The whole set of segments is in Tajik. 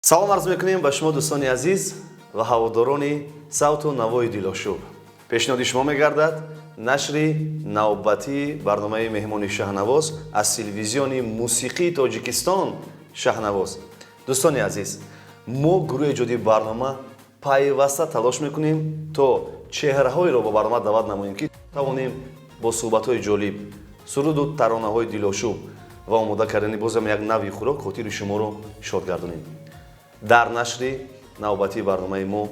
салом арз мекунем ба шумо дӯстони азиз ва ҳаводорони савту навои дилошӯб. пешниҳоди шумо мегардад нашри навбатии барномаи меҳмони шаҳнавоз аз телевизиони мусиқии тоҷикистон шаҳнавоз. дӯстони азиз, мо гурӯҳи эҷодии барнома пайваста талош мекунем то чеҳраҳоеро ба барнома даъват намоем ки тавонем бо суҳбатҳои ҷолиб, суруду таронаҳои дилошӯб ва омода кардани бозам як нави хӯрок хотири шуморо шод гардонем. дар нашри навбатии барномаи мо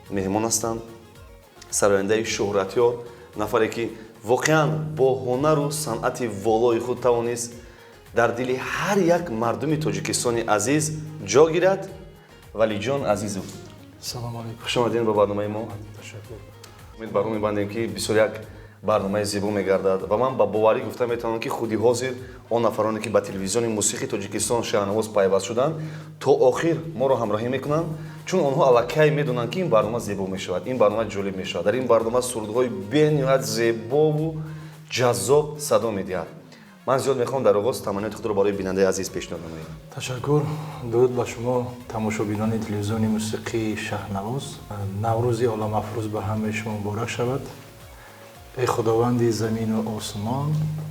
меҳмон ҳастанд сарояндаи шӯҳратёр, нафаре ки воқеан бо ҳунару санъати волои худ тавонист дар дили ҳар як мардуми тоҷикистони азиз ҷо гирад. Валиҷон Азизов, салом алейкум. хуш омадед ба барномаи мо. Ташаккур. умед бар он мебандем ки бисёр як барномаи зебо мегардад ва ман ба боварӣ гуфта метавонам ки худи ҳозир он нафароне ки ба телевизиони мусиқии тоҷикистон шаҳнавоз пайваст шуданд то охир моро ҳамроҳӣ мекунанд, чун онҳо аллакай медонанд ки ин барнома зебо мешавад, ин барнома ҷолиб мешавад. дар ин барнома сурудҳои бениҳоят зебову ҷаззоб садо медиҳад. ман зиёд мехоҳам дар оғоз таманниёти худро барои бинандаи азиз пешниҳод намоем. Ташаккур. Дуруд ба шумо тамошобинони телевизиони мусиқии Шаҳнавоз. Наврӯзи оламафрӯз ба ҳамаи шумо муборак шавад. ای خداوند زمین و آسمان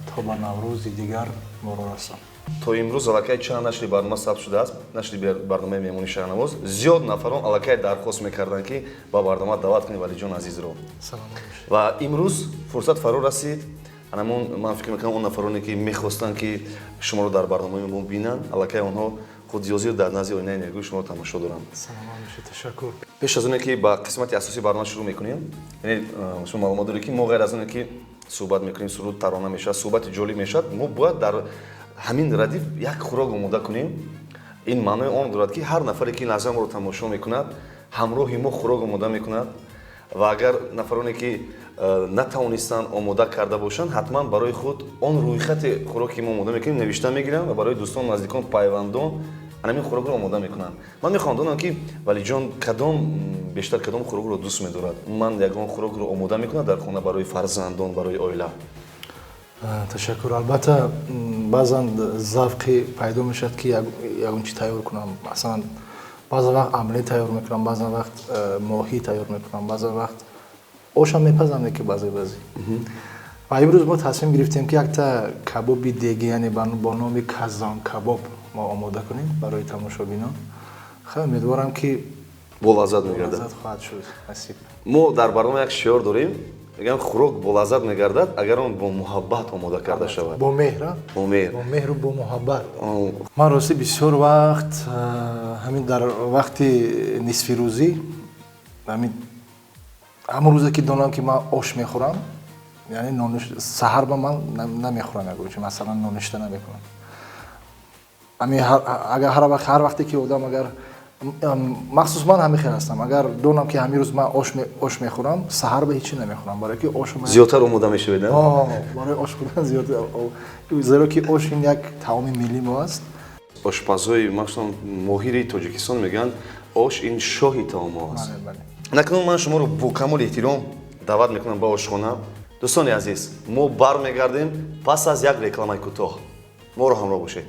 تا به نوروزی دیگر مرور رسان. то имрӯз аллакай чанд нашри барнома сабт шудааст, нашри барномаи меҳмони шаҳнавоз. зиёд нафарон аллакай дархост мекарданд ки ба барнома даъват кунед Валиҷон Азизро. Салом алейкум. ва имрӯз фурсат фаро расид. анамон ман фикр мекунам он нафароне ки мехостанд ки шуморо дар барномаи мо бинанд, аллакай онҳо худиёзир дар назди оинаи нергӯи шуморо тамошо доранд. Салом алейкум. Ташаккур. пеш аз оне ки ба қисмати асосии барнома шурӯъ мекунем, яъне шумо маълумот доред ки мо ғайр аз оне ки суҳбат мекунем, суруд тарона мешавад, суҳбати ҷолиб мешавад, мо бояд дар ҳамин радиф як хӯрок омода кунем. ин маънои он дорад ки ҳар нафаре ки лаҳза моро тамошо мекунад, ҳамроҳи мо хӯрок омода мекунад ва агар нафароне ки натавонистанд омода карда бошанд, ҳатман барои худ он рӯйхати хӯроки ки мо омода мекунем навишта мегиранд ва барои дӯстон, наздикон, пайвандон анамин хӯрокро омода мекунанд. ман мехоҳам донам ки Валиҷон бештар кадом хӯрокро дӯст медорад. ман ягон хӯрокро омода мекунам дар хона барои фарзандон, барои оила. Ташаккур. Албатта баъзан завқи пайдо мешавад ки ягон чи тайёр кунам. Масалан баъзан вақт омлет тайёр мекунам, баъзан вақт моҳӣ тайёр мекунам, баъзан вақт ошам мепазам ки баъзе ва имрӯз мо тасмим гирифтем ки якта кабоби деги, яъне бо номи казон кабоб мо омода кунем барои тамошобинон. хеле умедворам ки болаззат мегардад. лаззат хоҳад шуд насиб. мо дар барнома як шиёр дорем, мегӯям хӯрок болаззат мегардад агар он бо муҳаббат омода карда шавад. бо меҳр, бо меҳр. бо меҳру бо муҳаббат. ман рости бисёр вақт ҳамин дар вақти нисфирӯзӣ ҳамон рӯзе ки донам ки ман ош мехӯрам, яъне саҳар ба ман намехӯрам, масалан ноништа намекунам. агар ҳар вақте ки одам агар махсус ман ҳамин хел ҳастам, агар донам ки ҳамин рӯз ман ош мехӯрам, саҳар ба ҳечи намехӯрам, барои ки ош зиёдтар омода мешавед. барои ош хӯрдан зиёдтар, зеро ки ош ин як таоми миллии мо аст. ошпазҳои махсусан моҳири тоҷикистон мегӯянд ош ин шоҳи таомҳо аст. накунун ман шуморо бо камоли эҳтиром даъват мекунам ба ошхона. дӯстони азиз, мо бармегардем пас аз як рекламаи кӯтоҳ. моро ҳамроҳ бошед.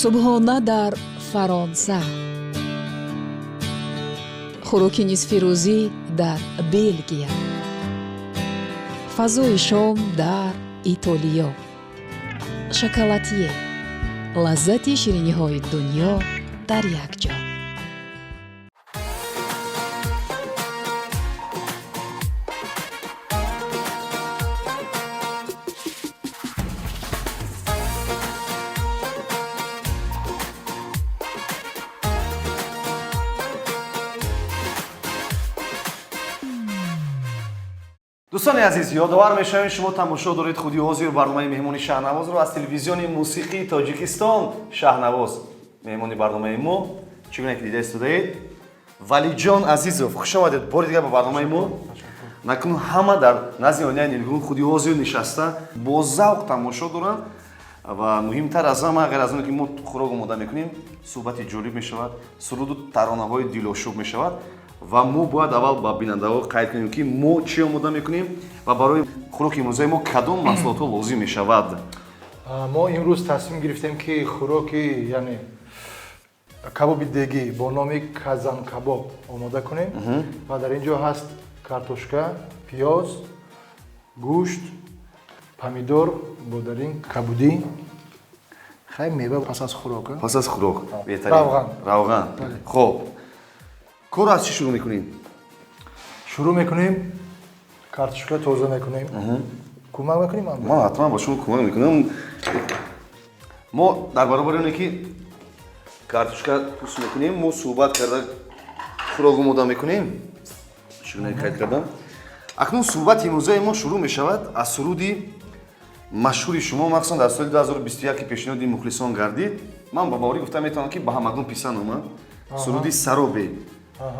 субҳона дар фаронса, хӯроки нисфирӯзӣ дар Белгия, фазои шом дар Итолиё, шоколадье, лаззати шириниҳои дунё дар якҷо. дӯстони азиз, ёдовар мешавем шумо тамошо доред худи ҳозир барномаи меҳмони шаҳнавозро аз телевизиони мусиқии тоҷикистон шаҳнавоз. меҳмони барномаи мо чӣ гуна ки дида истодаед? Валиҷон Азизов, хуш омадед бори дигар ба барномаи мо. накунун ҳама дар назди оинаи нилгун худи ҳозир нишаста бо завқ тамошо доранд ва муҳимтар аз ҳама ғайр аз оне ки мо хӯрок омода мекунем суҳбати ҷолиб мешавад, суруду таронаҳои дилошӯб мешавад ва мо бояд аввал ба бинандаҳо қайд кунем ки мо чӣ омода мекунем ва барои хӯроки имрӯзаи мо кадом маҳсулотҳо лозим мешавад. мо имрӯз тасмим гирифтем ки хӯроки яъне кабоби дегӣ бо номи казан кабоб омода кунем ва дар ин ҷо ҳаст картошка, пиёз, гӯшт, помидор, бодарин, кабудӣ, хай мева пас аз хӯрок. Пас аз хӯрок беҳтарин. Равған. Хоб. Кор аз чӣ шурӯъ мекунем? Шурӯъ мекунем, картошка тоза мекунем. Кӯмак мекунем? Ман ҳатман ба шумо кӯмак мекунам. Мо дар баробари оне ки картошка пӯст мекунем, мо суҳбат карда хӯрок омода мекунем. Шуруъ қайд кардам. Акнун суҳбати имрӯзаи мо шурӯъ мешавад аз суруди машҳури шумо, махсусан дар соли 2021 ки пешниҳоди мухлисон гардид. Ман ба боварӣ гуфта метавонам ки ба ҳамагон писанд омад. Суруди Саробе.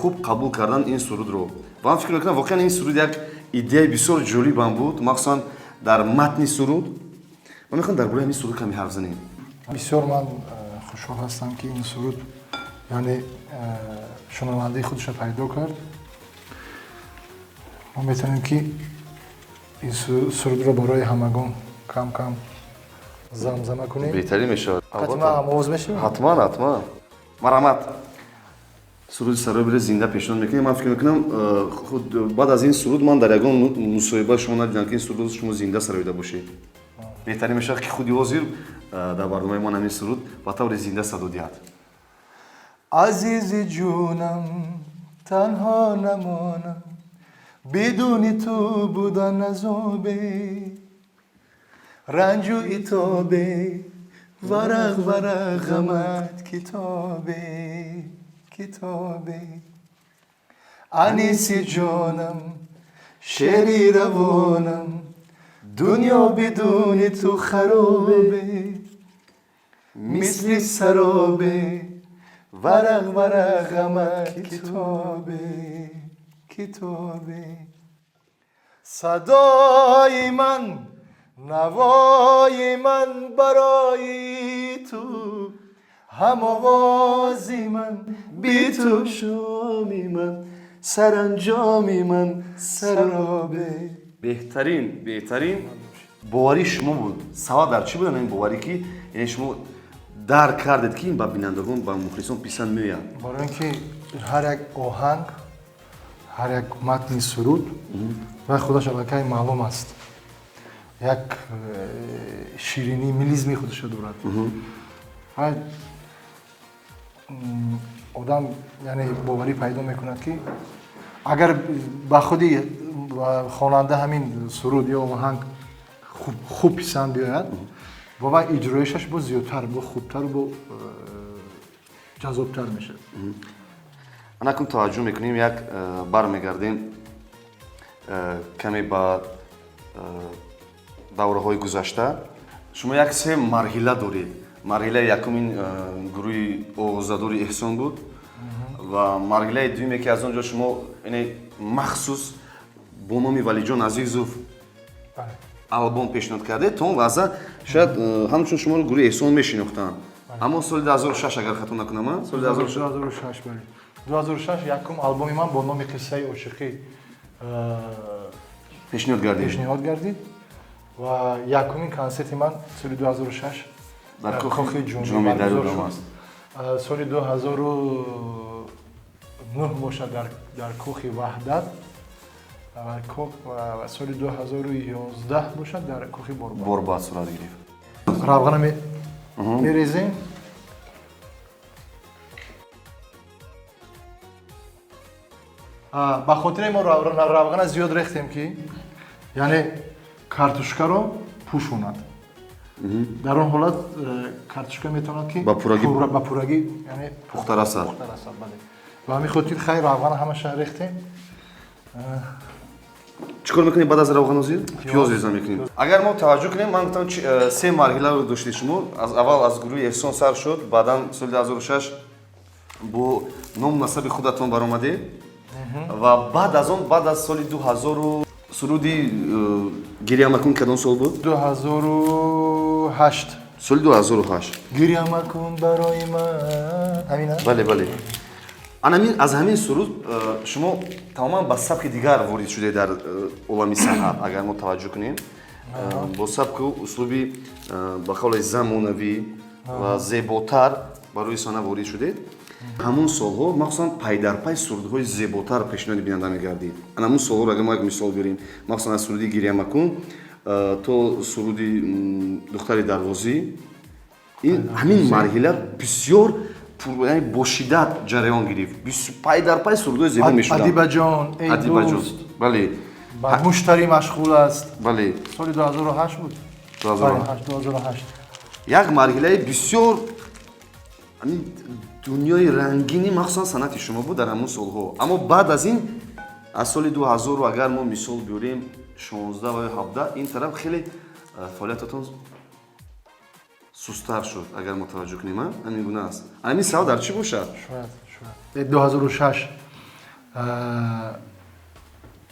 Хуб қабул кардан ин сурудро. Ва ман фикр мекунам воқеан ин суруд як идеяи бисёр ҷолибам буд, махсусан дар матни суруд. Ман мехоҳам дар бораи ин суруд каме ҳарф занем. Бисёр ман хушҳол ҳастам ки ин суруд яъне шунавандаи худашро пайдо кард. мо метавонем ки ин сурудро барои ҳамагон кам-кам замзама кунем. Беҳтарин мешавад. Ҳатман овоз мешавад? Ҳатман. Марҳамат. суруди Сароберо зинда пешниҳод мекунем. Ман фикр мекунам худ баъд аз ин суруд ман дар ягон мусоҳиба шумо надидам ки ин сурудро шумо зинда сароида бошед. беҳтарин мешавад ки худи ҳозир дар барномаи ман ҳамин суруд ба таври зинда садо диҳад. азизи ҷунам танҳо намонам бидуни ту будан азобе ранҷу итобе варақ варақ ғамат китобе китобе аниси ҷонам шери равонам дунё бидуни ту харобе мисли саробе варақ варақ ғамат китобе китобе садои ман навои ман барои ту ҳамовози ман би ту шоми ман саранҷоми ман саробе. беҳтарин боварии шумо буд. сабаб дар чӣ буд ин боварӣ ки яъне шумо дарк кардед ки ин ба бинандагон ба мухлисон писанд меояд? барои ин ки ҳар як оҳанг ҳар як матни суруд ва худаш аллакай маълум аст. як ширинӣ милизми худашро дорад. одам яъне боварӣ пайдо мекунад ки агар ба худи хонанда ҳамин суруд ё оҳанг хуб писанд биёяд ва вай иҷроишаш бо зиёдтар бо хубтару бо ҷазобтар мешавад. анакун таваҷҷӯҳ мекунем, як бармегардем каме ба давраҳои гузашта. шумо як се марҳила доред. марҳилаи якум ин гурӯҳи оғоздадори эҳсон буд ва марҳилаи дуюме ки аз он ҷо шумо махсус бо номи Валиҷон Азизов албом пешниҳод кардед. то он лаҳза шояд ҳамчун шуморо гурӯҳи эҳсон мешинохтанд. аммо соли 2006 агар хато накунам, соли 2006 бале. 2006 якум албоми ман бо номи қиссаи ошиқӣ пешниҳод гардид ва якумин консерти ман соли 2006 дар кӯхи ҷомеъ баргузор шуд. соли 2009 бошад дар кӯхи ваҳдат ва соли 2011 бошад дар кӯхи борбат сурат гирифт. равғана мерезем. ба хотире мо равғана зиёд рехтем ки яъне картошкаро пӯшонад. дар он ҳолат картошка метавонад ки ба пурагӣ пухта расад. ба ҳамин хотир хай равғана ҳамаша рехтем. чӣ кор мекунем баъд аз равғанозӣ? пиёз реза мекунем. агар мо таваҷҷӯҳ кунем, ман гуфтам се марҳиларо доштед шумо. аввал аз гурӯҳи эҳсон сар шуд, баъдан соли 2006 бо ному насаби худатон баромадед ва баъд аз он баъд аз соли 2000 суруди гирия макун кадом сол буд? 2008 соли 2008. гирия макун барои ман ҳамина бале бале аз ҳамин суруд шумо тамоман ба сабки дигар ворид шудед дар олами санъат агар мо таваҷҷӯҳ кунем бо сабку услуби ба қавли замонавӣ ва зеботар ба рӯи саҳна ворид шудед. ҳамун солҳо махсусан пайдарпай сурудҳои зеботар пешниҳоди бинанда мегардид. Ҳамун солҳоро агар мо як мисол бирем, махсусан аз суруди гирия макун то суруди духтари дарвозӣ, ин ҳамин марҳила бисёр бо шиддат ҷараён гирифт. Пайдарпай сурудҳои зебо мешуданд. Адибаҷон, эй дӯст, бале ба муштарӣ машғул аст. бале соли 2008 буд. 2008 як марҳилаи бисёр дунёи рангини махсусан санъати шумо буд дар ҳамун солҳо. Аммо баъд аз ин аз соли 2000 агар мо мисол биёрем 16 ва 17 ин тараф хеле фаъолиятатон сустар шуд. Агар мо таваҷҷӯҳ кунем ҳамин гуна аст. Ҳамин сабаб дар чӣ бошад? шояд 2006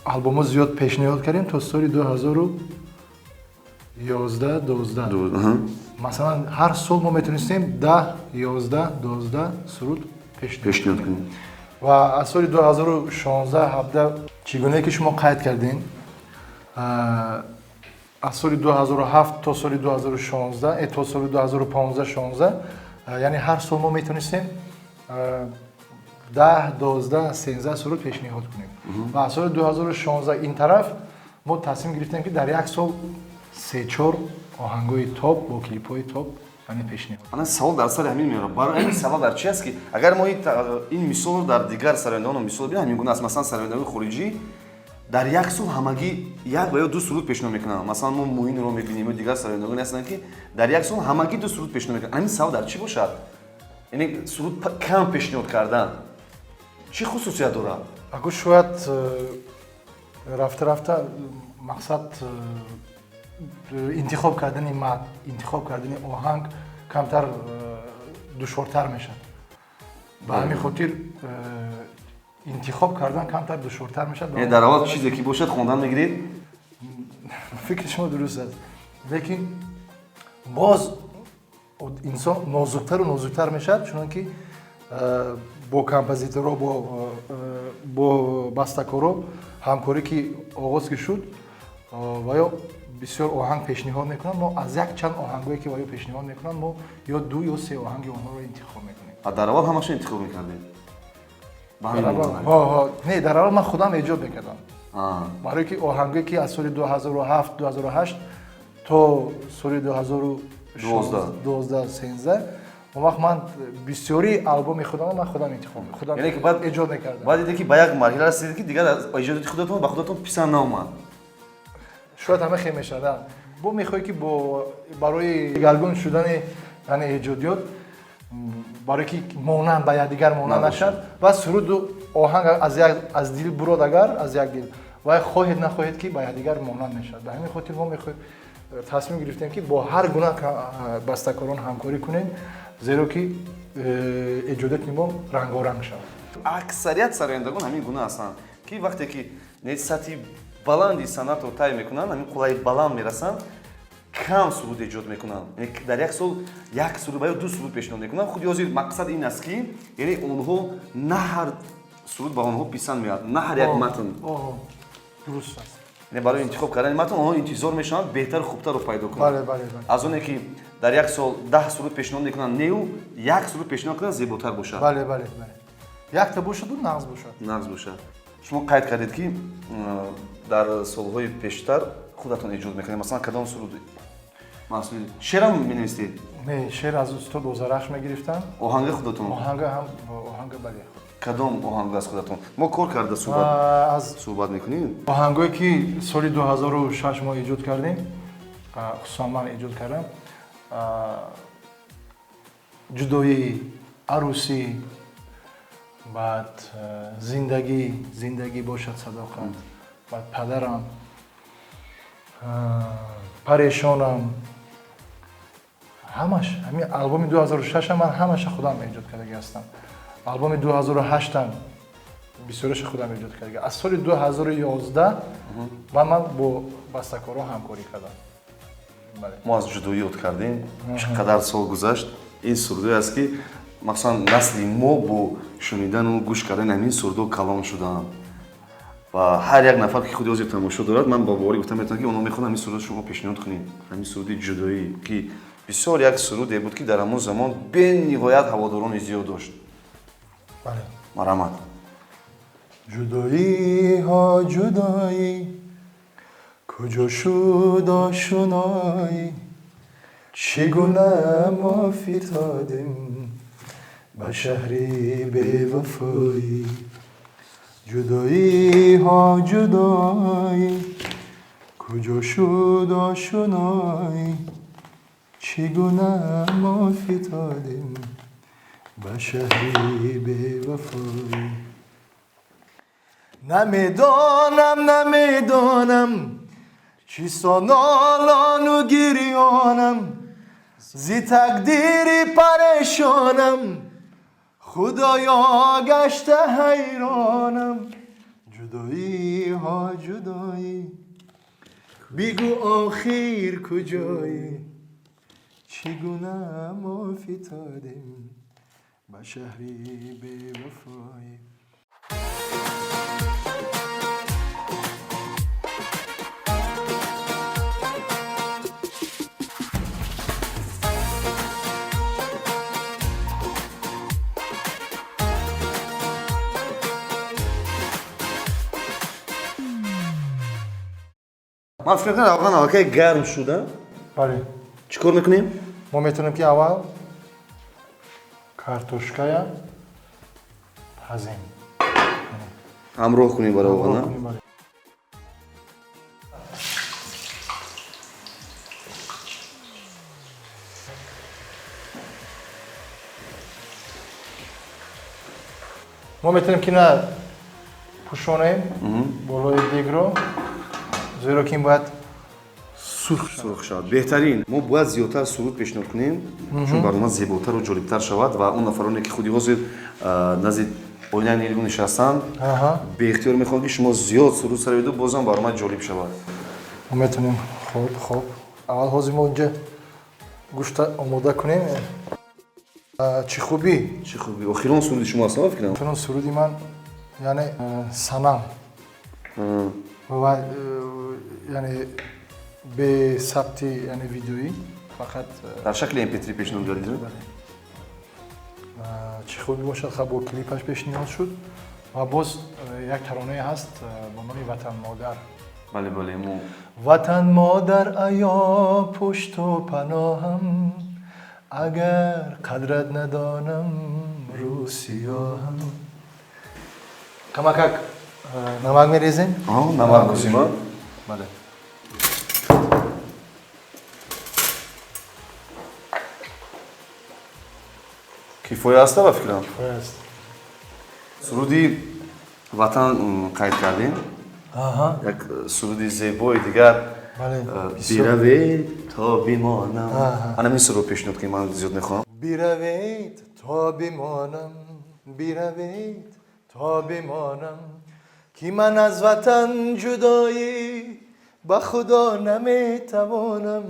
албомо зиёд пешниҳод кардем то соли 2011-12. Масалан ҳар сол мо метавонистем 10-11-12 суруд пешниҳод кунем. ва аз соли 2016-17 чӣ гунае ки шумо қайд кардем, аз соли 2007 то соли 2016 то соли 2015-16 яъне ҳар сол мо метавонистем 10-12-13 суруд пешниҳод кунем. ва аз соли 2016 ин тараф мо тасмим гирифтем ки дар як сол 3-4 оҳангои топ бо клипҳои топ яъне пешниҳод. Ана савол дар сари ҳамин меорам. Барои ҳамин сабаб дар чи аст ки агар мо ин мисолро дар дигар сарояндагон мисол бинем, ҳамин гуна аст. Масалан сарояндаҳои хориҷӣ дар як сол ҳамагӣ як ва ё ду суруд пешниҳод мекунанд. Масалан мо Муинро мебинем ё дигар сарояндагоне ҳастанд ки дар як сол ҳамагӣ ду суруд пешниҳод мекунанд. Ҳамин сабаб дар чӣ бошад? Яъне суруд кам пешниҳод кардан чӣ хусусият дорад? агар шояд рафта мақсад интихоб кардани матн, интихоб кардани оҳанг камтар душвортар мешад. ба ҳамин хотир интихоб кардан камтар душвортар мешад. Дар аввал чизе ки бошад хондан мегиред? фикри шумо дуруст аст. лекин боз инсон нозуктару нозуктар мешад, чунки бо композиторо бо бастакоро ҳамкорӣ ки оғоз ки шуд ва ё бисёр оҳанг пешниҳод мекунанд, мо аз як чанд оҳангое ки ваё пешниҳод мекунанд мо ё ду ё се оҳанги онҳоро интихоб мекунем. Дар аввал ҳамашро интихоб мекардед? Не, дар аввал ман худам эҷод мекардам. барое ки оҳангое ки аз соли 2007-2008 то соли 2012-13 он вақт ман бисёри албоми худамро ман худам интихоб мекардам. Яъне ки баъд эҷод мекардам. Баъд диде ки ба як марҳила расидед ки дигар эҷодати худатон ба худатон писанд наомад. шояд ҳама хел мешавад. бо мехоҳӣ ки барои галгун шудани яъне эҷодиёт барое ки монанд ба якдигар монанд нашад ва суруду оҳанг аз дил бурод агар аз як дил ва хоҳед нахоҳед ки ба якдигар монанд мешавад. Ба ҳамин хотир мо мехоҳем тасмим гирифтем ки бо ҳар гуна бастакорон ҳамкорӣ кунем, зеро ки эҷодати мо рангоранг шавад. Аксарият сарояндагон ҳамин гуна ҳастанд ки вақте ки сатҳи баланди санъатро тай мекунанд, ҳамин қуллаи баланд мерасанд, кам суруд эҷод мекунанд. Дар як сол як суруд ва ё ду суруд пешниҳод мекунанд. худи ҳозир мақсад ин аст ки яъне онҳо на ҳар суруд ба онҳо писанд меояд, на ҳар як матн. дуруст аст. Не барои интихоб кардани матн онҳо интизор мешаванд беҳтару хубтарро пайдо кунанд. Аз оне ки дар як сол 10 суруд пешниҳод мекунанд неу, як суруд пешниҳод кунанд зеботар бошад. Якта бошаду нағз бошад. Нағз бошад. Шумо қайд кардед ки дар солҳои пештар худатон эҷод мекунед. Масалан кадом суруд маҳсули шеърам менависед? Не, шеър аз устод Озарахш мегирифтам. Оҳанга худатон? Оҳанга бале. Кадом оҳанг аз худатон? Мо кор карда суҳбат мекунем. оҳангое ки соли 2006 мо эҷод кардем, хусусан ман эҷод кардам, ҷудоӣ, арӯсӣ, баъд зиндагӣ бошад садоқат, баъд падарам, парешонам, ҳамаш ҳамин албоми 2006 ман ҳамаша худам эҷод карда ҳастам. албоми 2008 بسیارش خودم ایجاد کردم. از سال 2011 و من با بسته‌کارا همکاری کردم. بله. ما از جدایی یاد کردیم چقدر سال گذشت. این سرودی است که مثلا نسل ما با شنیدن و گوش کردن همین سرودو کلام شدن و هر یک نفر که خودی از تماشا دارد من با باوری گفتم که اونا میخوان همین سرود شما پیشنهاد کنید. همین سرود جدایی که بسیار یک سرودی بود که در همون زمان به نهایت هواداران زیاد داشت. بله. مرحمت. جدایی ها جدایی کجا شد آشنایی چگونه ما فتادیم به شهری بی وفایی جدایی ها جدایی کجا شد آشنایی چگونه ما فتادیم به شهری بی وفایی نمیدانم چیستا نالان و گریانم زی تقدیری پریشانم خدایا گشته حیرانم جدایی ها جدایی بگو آخر کجایی چگونه ما فتادیم به شهری بی وفایی من فکر کنم واقعا که گرم شده. بله. چیکار میکنیم؟ ما میتونیم که اول کارتوشکایا پزیم همراه کنیم برای واقعا. ما میتونیم که نه پوشونیم بالای دیگ رو زیرا که این باید سرخ شود. بهترین ما باید زیادتر سرود پیشنهاد کنیم چون برنامه زیباتر و جالبتر شود و اون نفرانی که خودی حاضر نزد آینه نیرو نشستن به اختیار میخوام که شما زیاد سرود سر بدو بازم برنامه جالب شود. ما میتونیم خوب اول حاضر ما اونجا گوشت آماده کنیم. چی خوبی آخران سرودی شما هستم فکر کنم. آخران سرودی من یعنی سنم و یعنی به ثبت یعنی ویدیویی فقط در شکل MP3 پیشنهاد دارید؟ بله. چی خوبی باشد خب با کلیپش پیشنهاد شد و باز یک ترانه هست با نام وطن مادر. بله مو وطن مادر ایا پشت و پناهم اگر قدرت ندانم رو سیاهم. کمک نمک میریزیم؟ نمک گوزیم. بله. کیفایه هسته با فکرم؟ کیفایه هست. سرودی وطن قید کردیم. یک سرودی زیبای دیگر بیروید تا بمانم. من همین سرود پیشنهاد کنیم من زیاد نخواهم. بیروید تا بمانم بیروید تا بمانم که من از وطن جدایی به خدا نمیتوانم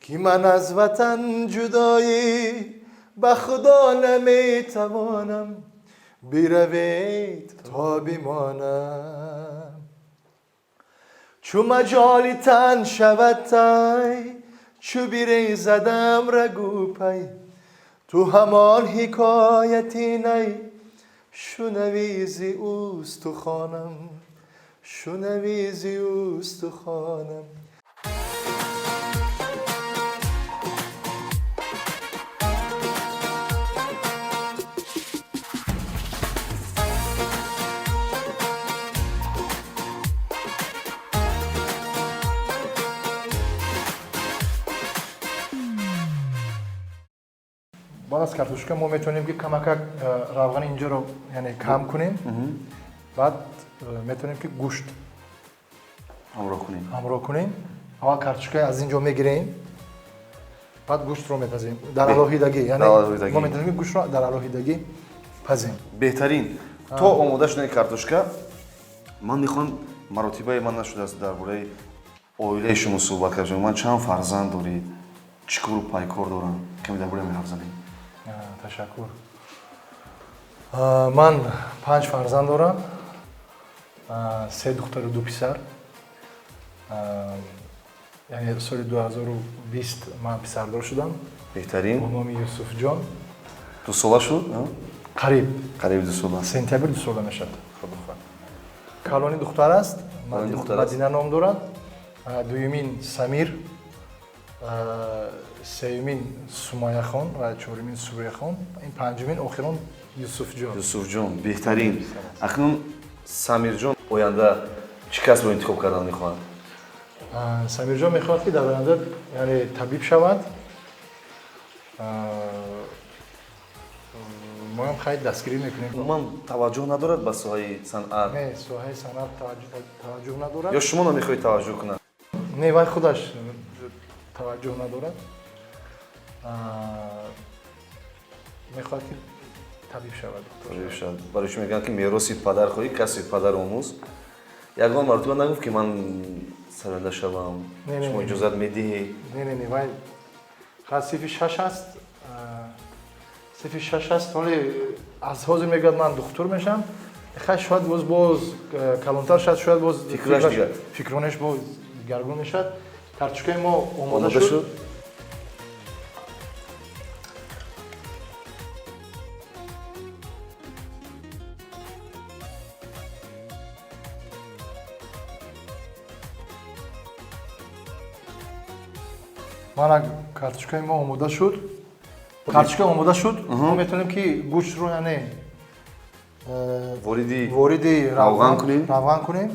که من از وطن جدایی به خدا نمیتوانم بیروید تا بمانم چو مجالی تن شود تای چو بیره زدم رگو پی تو همان حکایتی نی شنویزی اوست تو خانم شنویزی اوست تو خانم. بعد از کارتوشکا ما میتونیم که کمک روغن اینجا رو یعنی کم کنیم. بعد میتونیم که گوشت همراه کنیم. اول کارتوشکا از اینجا میگیریم بعد گوشت رو میپزیم در الهیدگی یعنی ما میتونیم که گوشت رو در الهیدگی پزیم. بهترین то омода шудани картошка ман мехоҳам маротибаи ман нашудааст дар бораи оилаи шумо суҳбат кардем. Ман чанд фарзанд доред? Чӣ кору пайкор доранд? Каме дар бораи ҳарф занем. Ташаккур. Ман 5 фарзанд дорам. 3 духтару 2 писар. Яъне соли 2020 ман писардор шудам. Беҳтарин. Бо номи Юсуфҷон. 2 сола шуд? Қариб. Қариб 2 сола. Сентябр 2 сола мешавад. Калони духтар аст. Мадина ном дорад. дуюмин Самир, сеюмин Сумаяхон ва чорумин Сурияхон, ин панҷумин охирон Юсуфҷон. Юсуфҷон, беҳтарин. Акнун Самирҷон оянда чӣ касбро интихоб кардан мехоҳад? Самирҷон мехоҳад ки дар оянда яъне табиб шавад. мо ҳам хеле дастгирӣ мекунем. Умуман таваҷҷӯҳ надорад ба соҳаи санъат? Не, соҳаи санъат таваҷҷӯҳ надорад. Ё шумо намехоҳед таваҷҷӯҳ кунад? Не, вай худаш таваҷҷӯҳ надорад. мехоҳад ки табиб шавад. Табиб шавад. Барои чӣ мегӯянд ки мероси падархоҳӣ касби падаромӯз. Ягон мартаба нагуфт ки ман сароянда шавам. Шумо иҷозат медиҳед? Не, вай сифи 6 аст. сифи 6 аст, вале аз ҳозир мегӯяд ман духтур мешам. Хай шояд боз калонтар шуд, шояд боз фикронаш боз дигаргун мешавад. Картошкаи мо омода шуд. Мана картошкаи мо омода шуд. Картошка омода шуд. Мо метавонем ки гӯштро яъне вориди равған кунем.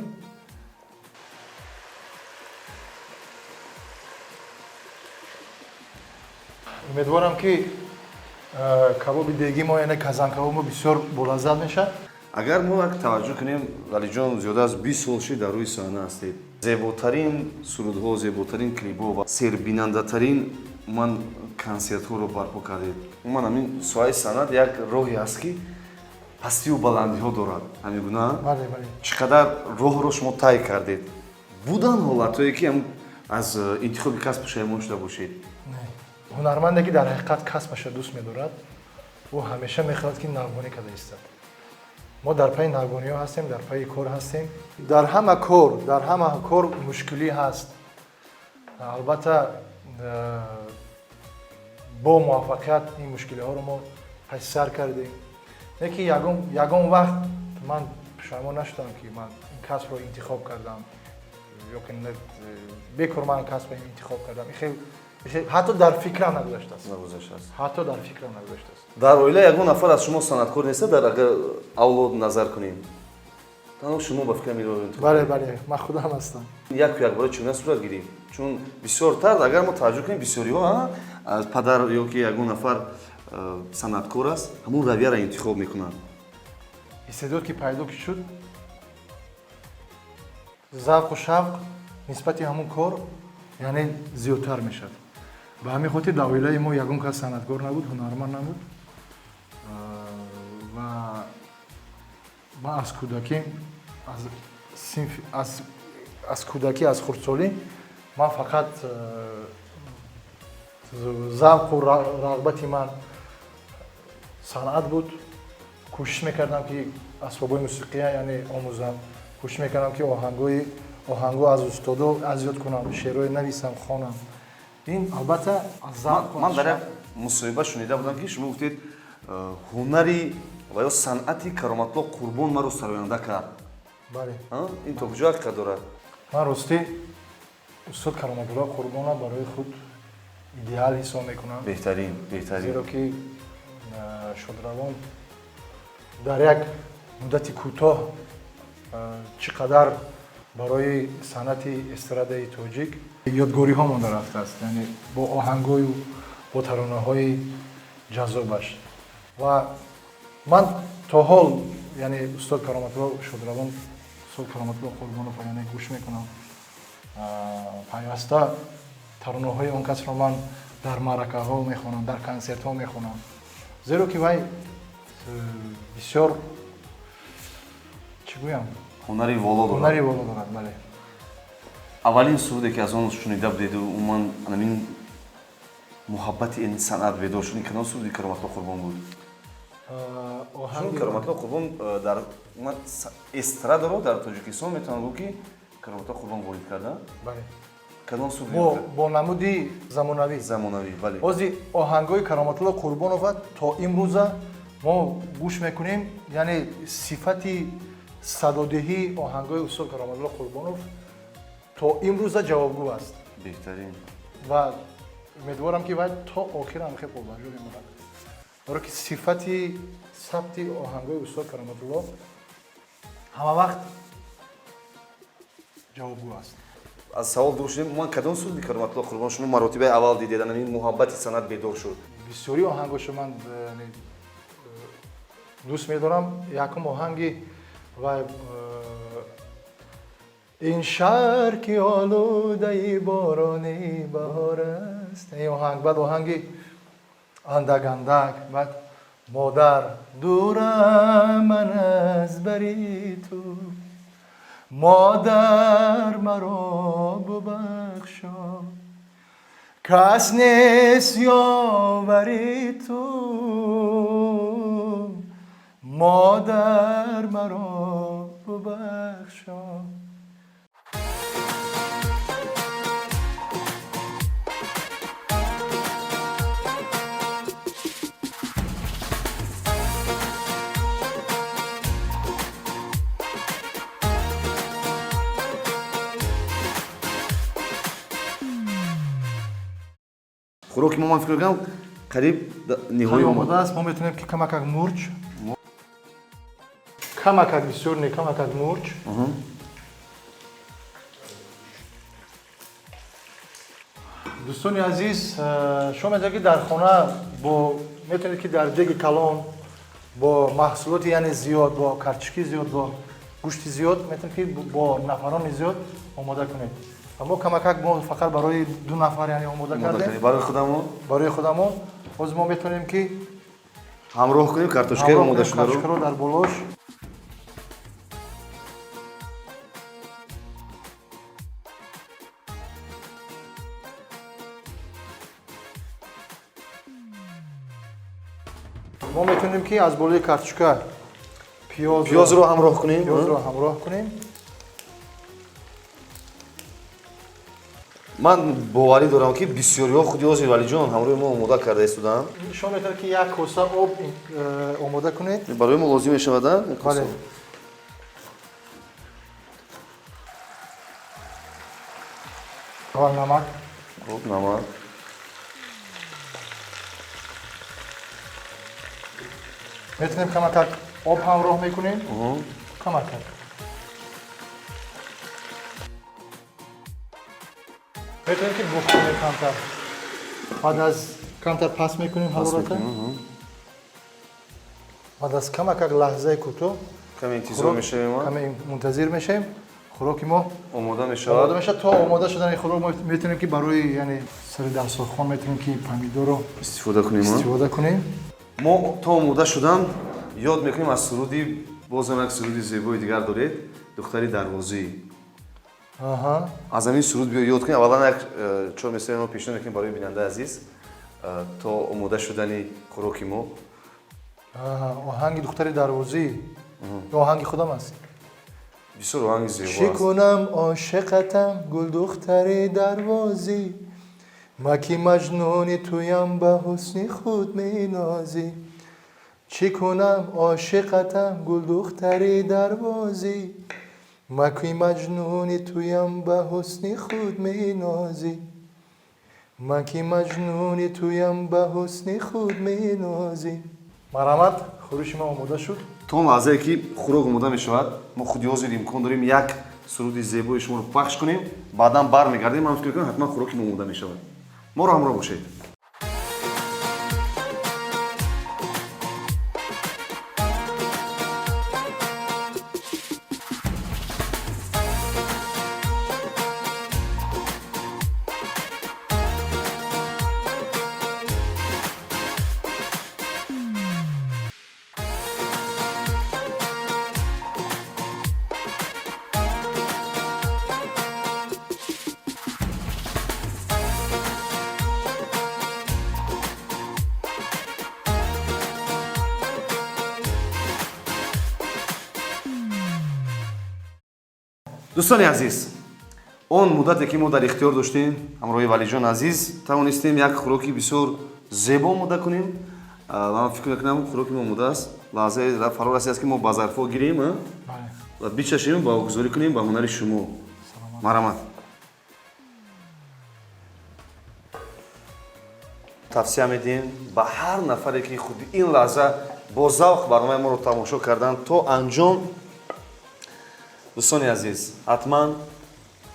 умедворам ки кабоби деги мо яъне казанкабоб мо бисёр болаззат мешавад. Агар мо як таваҷҷӯҳ кунем, Валиҷон зиёда аз 20 сол шид дар рӯи саҳна ҳастед. Зеботарин сурудҳо, зеботарин клипҳо ва сербинандатарин ман консертҳоро барпо кардед. Умуман ҳамин соҳаи санъат як роҳе аст ки пастию баландиҳо дорад. Ҳамин гуна? Бале. Чӣ қадар роҳро шумо тай кардед? Будан ҳолатҳое ки аз интихоби касб пушаймон шуда бошед? ҳунарманде ки дар ҳақиқат касбаша дӯст медорад, ӯ ҳамеша мехоҳад ки навбонӣ карда истад. мо дар пайи навбониҳо ҳастем, дар пайи кор ҳастем. Дар ҳама кор мушкилӣ ҳаст. албатта бо муваффақият ин мушкилиҳоро мо пашсар кардем. Не ки ягон вақт ман пушаймон наштам ки ман ин касбро интихоб кардам ё ки бекор ман касбро интихоб кардам. ҳатто дар фикрам нагузаштааст. ҳатто дар фикрам нагузаштааст. Дар оила ягон нафар аз шумо санъаткор неста? Дар агар авлод назар кунем, танҳо шумо ба фикра меравед? Бале, ман худам ҳастам. Якбора чуна сурат гирифт. Чун бисёртар агар мо таваҷҷӯҳ кунем, бисёриҳо аз падар ё ки ягон нафар санъаткор аст, ҳамун равияро интихоб мекунанд. истеъдод ки пайдо ки шуд, завқу шавқ нисбати ҳамун кор яъне зиёдтар мешавад. ба ҳамин хотир дар оилаи мо ягон кас санъаткор набуд, ҳунарманд набуд. ва ман аз кӯдакӣ, аз кӯдакӣ, аз хурдсолӣ ман фақат завқу рағбати ман санъат буд. кӯшиш мекардам ки асбобҳои мусиқия яъне омӯзам. кӯшиш мекардам ки оҳангҳо аз устодо аз ёд кунам, шеърҳое нависам, хонам. ин албатта аз завқ. Ман дар як мусоҳиба шунида будам ки шумо гуфтед ҳунари ва ё санъати Кароматулло Қурбон маро сароянда кард. Бале. Ин то куҷо ҳақиқат дорад? ман ростӣ устод Кароматулло Қурбонро барои худ идеал ҳисоб мекунам. Беҳтарин. зеро ки шодравон дар як муддати кӯтоҳ чӣ қадар барои санъати эстрадаи тоҷик ёдгориҳо монда рафтааст, яъне бо оҳангҳою бо таронаҳои ҷаззобаш. ва ман то ҳол яъне устод Кароматулло Шодравон, устод Кароматулло Қурбонро яъне гӯш мекунам. пайваста таронаҳои он касро ман дар маъракаҳо мехонам, дар консертҳо мехонам. зеро ки вай бисёр чӣ гӯям? ҳунари воло дорад. ҳунари боло дорад, бале. аввалин суруде ки аз он шунида будеду умуман ҳамин муҳаббати ин санъат бедор шуд, ин кадом суруди Кароматло Қурбон буд? Чун Кароматло Қурбон дар эстрадаро дар Тоҷикистон метавонам гӯ ки Кароматло Қурбон ворид карда? Бале. Кадом суруди? бо намуди замонавӣ. Замонавӣ, бале. ҳози оҳангҳои Кароматло Қурбонова то имрӯза мо гӯш мекунем, яъне сифати садодеҳии оҳангҳои устод Кароматло Қурбонов то имрӯза ҷавобгӯ аст. Беҳтарин. ва умедворам ки вай то охир ҳам хеле пурбаҷӯ мемонад. баро ки сифати сабти оҳангҳои устод Кароматулло ҳама вақт ҷавобгӯ аст. аз савол дур шудем, умуман кадом суруди Кароматло Қурбон шумо маротибаи аввал дидед, ин муҳаббати санъат бедор шуд? бисёри оҳангошо ман дӯст медорам. якум оҳанги вай ин шаҳр ки олудаи борони баҳор аст. ин оҳанг. баъд оҳанги андак андак. баъд модар дурам ман аз бари ту, модар маро бубахшо, кас нест ёвари ту, модар маро бубахшо. хӯроки мо ман фикр мекунам қариб ниҳои омода аст. мо метавонем ки камакак мурч, камакак бисёр не камакак мурч, дӯстони азиз, шумо метавонед ки дар хона метавонед ки дар деги калон бо маҳсулоти яъне зиёд, бо карчики зиёд, бо гӯшти зиёд метавонед ки бо нафарони зиёд омода кунед. ва мо камакак мо фақат барои 2 нафар яъне омода кардем. барои худамон. барои худамон ҳозир мо метавонем ки ҳамроҳ кунем картошкаи омода шударо. картошкаро дар болош мо метавонем ки аз болои картошка пиёзро ҳамроҳ кунем. пиёзро ҳамроҳ кунем. ман боварӣ дорам ки бисёриҳо худи ҳозир валиҷон ҳамроҳи мо омода карда истодам. шумо метавонед ки як коса об омода кунед. барои мо лозим мешавад. бале. аввал намак. хуб, намак. метавонем камакак об ҳамроҳ мекунем. камакак. метавонем ки бух кунем камтар. баъд аз камтар паст мекунем ҳарората. баъд аз камакак лаҳзаи кӯтоҳ каме интизор мешавем. каме мунтазир мешавем. хӯроки мо омода омода мешавад. мешавад. то омода шудани хӯрок мо метавонем ки барои яъне сари дастархон метавонем ки помидорро истифода кунем. истифода кунем. мо то омода шудан ёд мекунем аз суруди, бозам як суруди зебои дигар доред, духтари дарвозӣ. аз ҳамин суруд биё ёд кунем. аввалан як чор месаи мо пешниҳод мекунем барои бинандаи азиз то омода шудани хӯроки мо. оҳанги духтари дарвозӣ оҳанги худам аст. бисёр оҳанги зебо чӣ аст. кунам ошиқатам гулдухтари дарвозӣ, маки маҷнуни туям ба ҳусни худ менозӣ. чӣ кунам ошиқатам гулдухтари дарвозӣ, маки маҷнуни туям ба ҳусни худ менозӣ. маки маҷнуни туям ба ҳусни худ менозӣ. марҳамат, хӯриши мо омода шуд. то лаҳзае ки хӯрок омода мешавад, мо худи ҳозир имкон дорем як суруди зебои шуморо пахш кунем, баъдан бармегардем. ман фикр мекунам ҳатман хӯроки мо омода мешавад. моро ҳамроҳ бошед. дӯстони азиз, он муддате ки мо дар ихтиёр доштем ҳамроҳи валиҷон азиз тавонистем як хӯроки бисёр зебо омода кунем. Ман фикр мекунам хӯроки мо омодааст. лаҳзаи фарор ҳастааст ки мо ба зарфҳо гирем ва бичашем ва гузорӣ кунем ба ҳунари шумо. Марамат. тавсия медиҳем ба ҳар нафаре ки худи ин лаҳза бо завқ барномаи моро тамошо карданд то анҷом. дӯстони азиз, ҳатман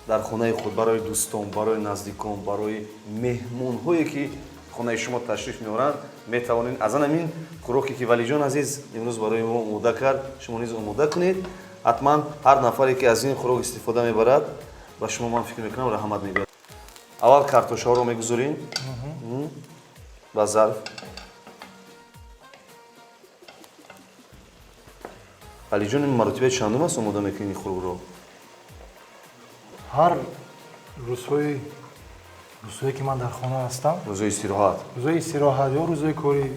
дар хонаи худ барои дӯстон, барои наздикон, барои меҳмонҳое ки хонаи шумо ташриф меоранд метавонед аз ҳамин хӯроке ки валиҷон азиз имрӯз барои мо омода кард шумо низ омода кунед. ҳатман ҳар нафаре ки аз ин хӯрок истифода мебарад ба шумо ман фикр мекунам раҳмат мегӯяд. аввал картошаҳоро мегузорем ба зарф. алиҷон ин маротибаи чандум аст омода мекунед ин хӯрокро? ҳар рӯзҳое ки ман дар хона ҳастам, рӯзҳои истироҳат, рӯзҳои истироҳат ё рӯзҳои кори,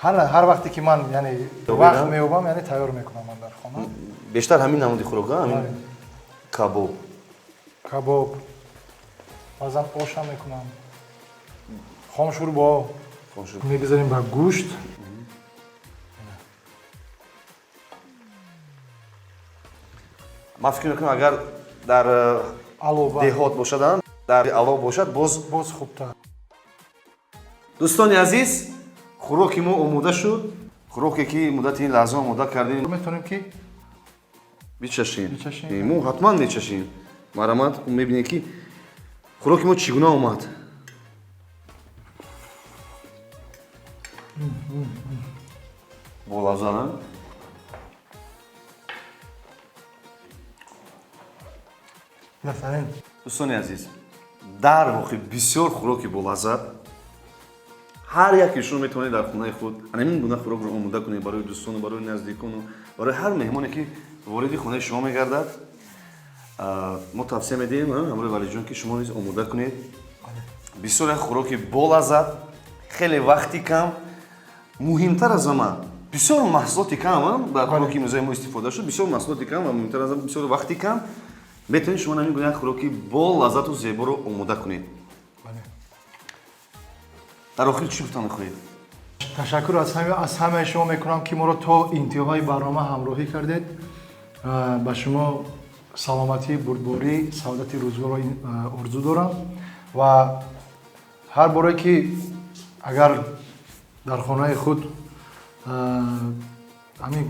ҳар вақте ки ман яъне вақт меёбам, яъне тайёр мекунам ман дар хона. бештар ҳамин намуди хӯрок, ҳамин кабоб, баъзан ошам мекунам, хомшӯрбо мебизарем ба гӯшт. ман фикр мекунам агар дар деҳот бошад, дар алов бошад боз хубтар. дӯстони азиз, хӯроки мо омода шуд. хӯроке ки муддати ин лаҳза омода кардем. Метавонем ки бичашем. Мо ҳатман мечашем. Марамат, мебинед ки хӯроки мо чӣ гуна омад. болазза, на? дӯстони азиз, дар воқеъ бисёр хӯроки болаззат ҳар яке шумо метавонед дар хонаи худ ҳамин гуна хӯрокро омода кунед барои дӯстону, барои наздикону, барои ҳар меҳмоне ки вориди хонаи шумо мегардад. мо тавсия медиҳем ҳамроҳи валиҷон ки шумо низ омода кунед. бисёр як хӯроки болаззат, хеле вақти кам, муҳимтар аз ҳама бисёр маҳсулоти кам дар хӯроки имрӯзаи мо истифода шуд. бисёр маҳсулоти кам ва муҳимтар аз ҳама бисёр вақти кам. метавонед шумо ҳамин гуна як хӯроки болаззату зеборо омода кунед. дар охир чӣ гуфта мехоҳед? ташаккур аз ҳамаи шумо мекунам ки моро то интиҳои барнома ҳамроҳӣ кардед. ба шумо саломатии бурдборӣ, саодати рӯзгорро орзу дорам ва ҳар боре ки агар дар хонаи худ ҳамин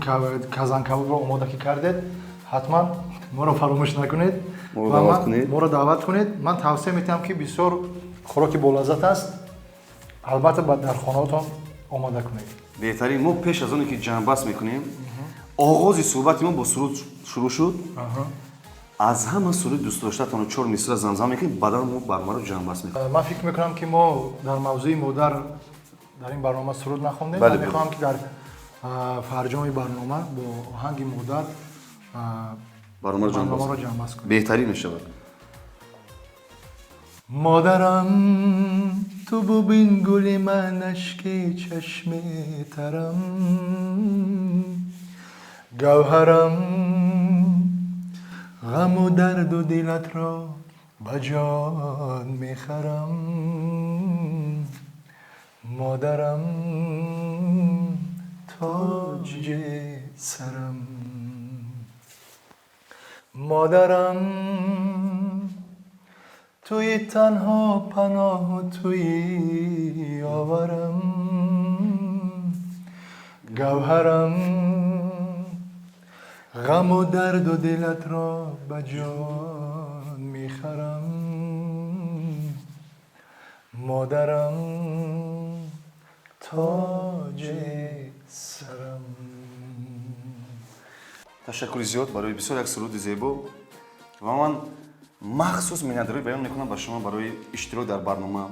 казанкабобро омода ки кардед, ҳатман моро фаромӯш накунед ва моро даъват кунед. Ман тавсия метиҳам ки бисёр хӯроки болаззат аст. албатта дар хонаотон омода кунед. беҳтарин мо пеш аз оне ки ҷамъбаст мекунем, оғози суҳбати мо бо суруд шурӯъ шуд. аз ҳама суруди дӯстдоштатон 4 мисра замзам мекунем, баъдан мо барномаро ҷамъбаст мекунем. ман фикр мекунам ки мо дар мавзӯи модар дар ин барнома суруд нахондем. ман мехоҳам ки дар фарҷоми барнома бо оҳанги модар барномаро ҷамъбаст кунем. беҳтарин мешавад. مادرم تو ببین گل من اشک چشم ترم گوهرم غم و درد و دلت را به جان میخرم مادرم تاج سرم مادرم توی تنها پناه و توی آورم گوهرم غم و درد و دلت را به جان میخرم مادرم تاج سرم. ташаккури зиёд барои бисёр як суруди зебо ва ман махсус миннатдорӣ баён мекунам ба шумо барои иштирок дар барнома,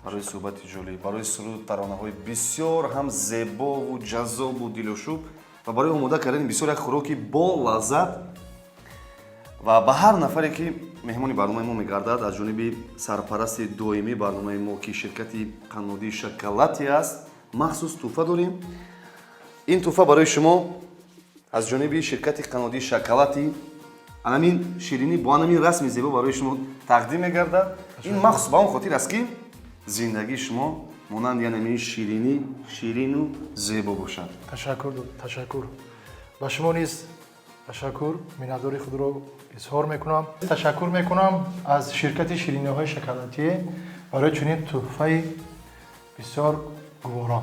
барои суҳбати ҷолиб, барои суруд таронаҳои бисёр ҳам зебову ҷаззобу дилошӯб ва барои омода кардани бисёр як хӯроки болаззат. ва ба ҳар нафаре ки меҳмони барномаи мо мегардад аз ҷониби сарпарасти доимии барномаи мо ки ширкати қаннодии шоколати аст, махсус тӯҳфа дорем. ин тӯҳфа барои шумо аз ҷониби ширкати қаннодии шоколати анамин ширинӣ бо анамин расми зебо барои шумо тақдим мегардад. Ин махсус ба он хотир аст ки зиндагии шумо монанди анамин ширинӣ ширину зебо бошад. ташаккур. ба шумо низ ташаккур, миннатдории худро изҳор мекунам. Ташаккур мекунам аз ширкати шириниҳои шоколадие барои чунин тӯҳфаи бисёр гуворон.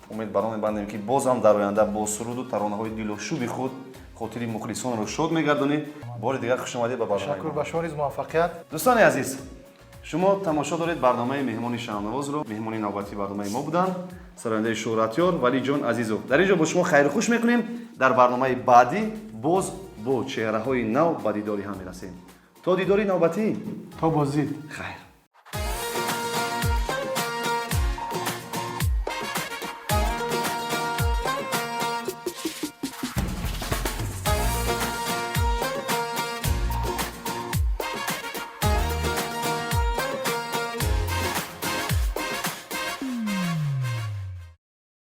умед бар он мебандем ки бозам дар оянда бо суруду таронаҳои дилошуби худ хотири мухлисонро шод мегардонед. бори дигар хушомадед ба барномаи Ташаккур, ба шумо низ муваффақият. дӯстони азиз, шумо тамошо доред барномаи меҳмони шаҳрнавозро. меҳмони навбатии барномаи мо буданд сарояндаи шӯҳратёр Валиҷон Азизов. дар ин ҷо бо шумо хайру хуш мекунем. дар барномаи баъдӣ боз бо чеҳраҳои нав ба дидори ҳам мерасем. то дидори навбатӣ. То бозид. хайр.